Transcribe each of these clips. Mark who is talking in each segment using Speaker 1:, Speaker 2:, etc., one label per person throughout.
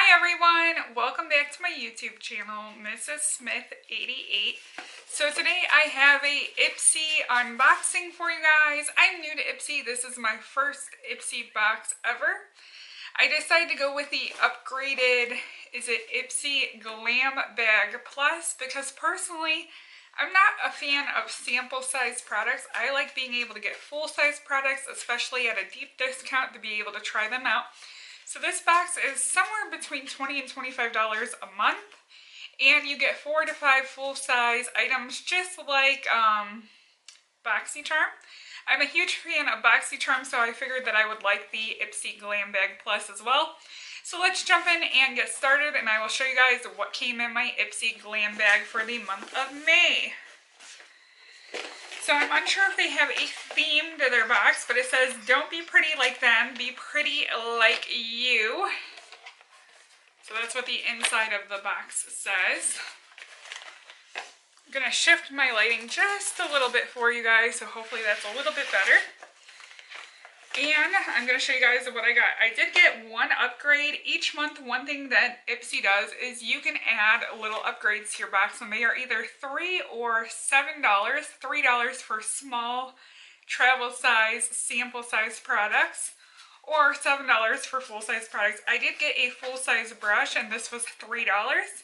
Speaker 1: Hi everyone, welcome back to my YouTube channel, Mrs. Smith 88. So today I have a Ipsy unboxing for you guys. I'm new to Ipsy. This is my first Ipsy box ever. I decided to go with the upgraded, Ipsy Glam Bag Plus, because personally I'm not a fan of sample size products. I like being able to get full size products, especially at a deep discount, to be able to try them out. So this box is somewhere between $20 and $25 a month, and you get 4 to 5 full-size items, just like BoxyCharm. I'm a huge fan of BoxyCharm, so I figured that I would like the Ipsy Glam Bag Plus as well. So let's jump in and get started, and I will show you guys what came in my Ipsy Glam Bag for the month of May. So I'm unsure if they have a theme to their box, but it says, "Don't be pretty like them, be pretty like you." So that's what the inside of the box says. I'm going to shift my lighting just a little bit for you guys, so hopefully that's a little bit better. And I'm going to show you guys what I got. I did get one upgrade. Each month, one thing that Ipsy does is you can add little upgrades to your box, and they are either $3 or $7. $3 for small travel size, sample size products, or $7 for full size products. I did get a full size brush, and this was $3.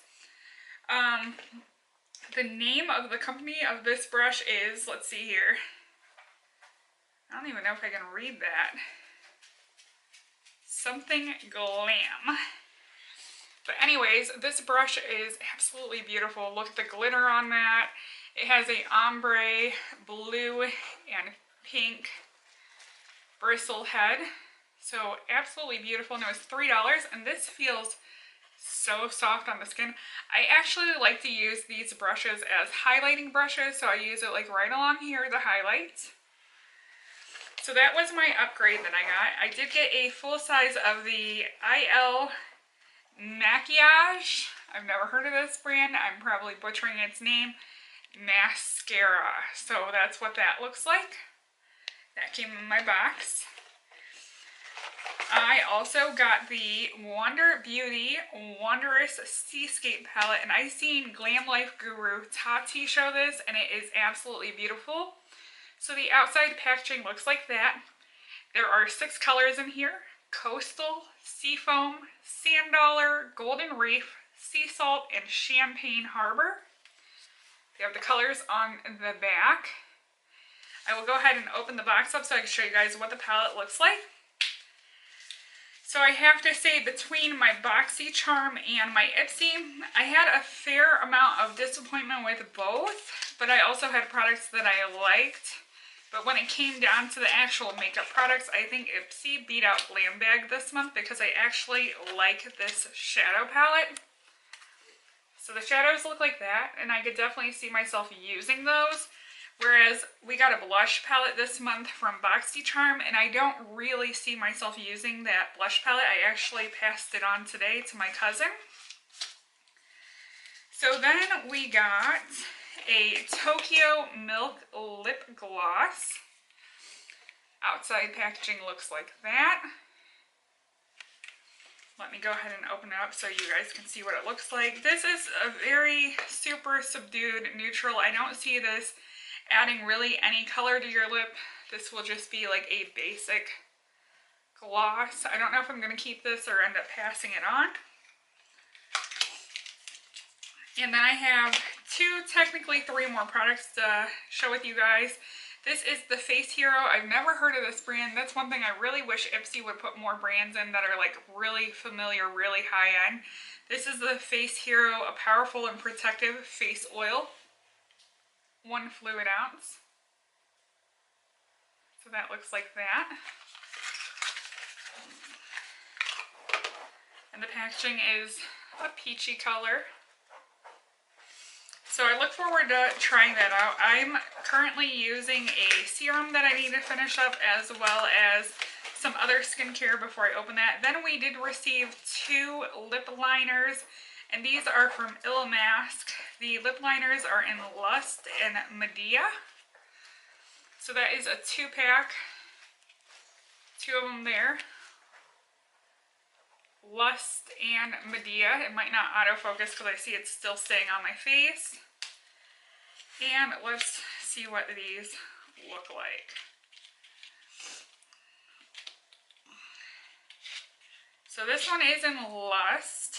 Speaker 1: The name of the company of this brush is, let's see here, I don't even know if I can read that. Something Glam. But anyways, this brush is absolutely beautiful. Look at the glitter on that. It has a ombre, blue, and pink bristle head. So absolutely beautiful. And it was $3, and this feels so soft on the skin. I actually like to use these brushes as highlighting brushes, so I use it like right along here, the highlights. So that was my upgrade that I got. I did get a full size of the IL Maquillage. I've never heard of this brand. I'm probably butchering its name. Mascara. So that's what that looks like. That came in my box. I also got the Wander Beauty Wondrous Seascape palette, and I seen Glam Life Guru Tati show this, and it is absolutely beautiful. So the outside packaging looks like that. There are 6 colors in here: Coastal, Seafoam, Sand Dollar, Golden Reef, Sea Salt, and Champagne Harbor. They have the colors on the back. I will go ahead and open the box up so I can show you guys what the palette looks like. So I have to say, between my BoxyCharm and my Ipsy, I had a fair amount of disappointment with both, but I also had products that I liked. But when it came down to the actual makeup products, I think Ipsy beat out Glam Bag this month, because I actually like this shadow palette. So the shadows look like that, and I could definitely see myself using those. Whereas we got a blush palette this month from BoxyCharm, and I don't really see myself using that blush palette. I actually passed it on today to my cousin. So then we got a Tokyo Milk Lip Gloss. Outside packaging looks like that. Let me go ahead and open it up so you guys can see what it looks like. This is a very super subdued neutral. I don't see this adding really any color to your lip. This will just be like a basic gloss. I don't know if I'm going to keep this or end up passing it on. And then I have technically 3 more products to show with you guys. This is the Face Hero. I've never heard of this brand. That's one thing I really wish Ipsy would put more brands in that are like really familiar, really high end. This is the Face Hero, a powerful and protective face oil. 1 fluid ounce. So that looks like that. And the packaging is a peachy color. So I look forward to trying that out. I'm currently using a serum that I need to finish up, as well as some other skincare before I open that. Then we did receive 2 lip liners, and these are from Mask. The lip liners are in Lust and Medea. So that is a 2-pack. 2 of them there. Lust and Medea. It might not autofocus because I see it's still staying on my face. And let's see what these look like. So this one is in Lust.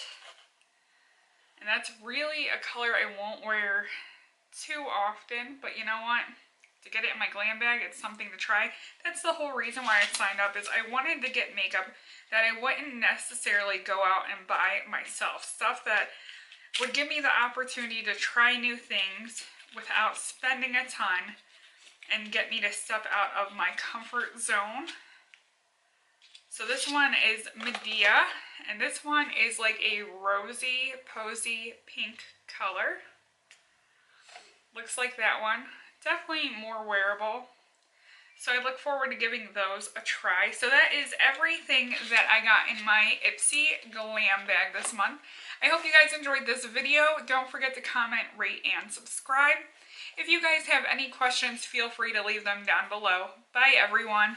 Speaker 1: And that's really a color I won't wear too often, but you know what? To get it in my glam bag, it's something to try. That's the whole reason why I signed up, is I wanted to get makeup that I wouldn't necessarily go out and buy myself. Stuff that would give me the opportunity to try new things without spending a ton and get me to step out of my comfort zone. So this one is Medea, and this one is like a rosy, posy pink color. Looks like that one. Definitely more wearable. So I look forward to giving those a try. So that is everything that I got in my Ipsy Glam bag this month. I hope you guys enjoyed this video. Don't forget to comment, rate, and subscribe. If you guys have any questions, feel free to leave them down below. Bye, everyone.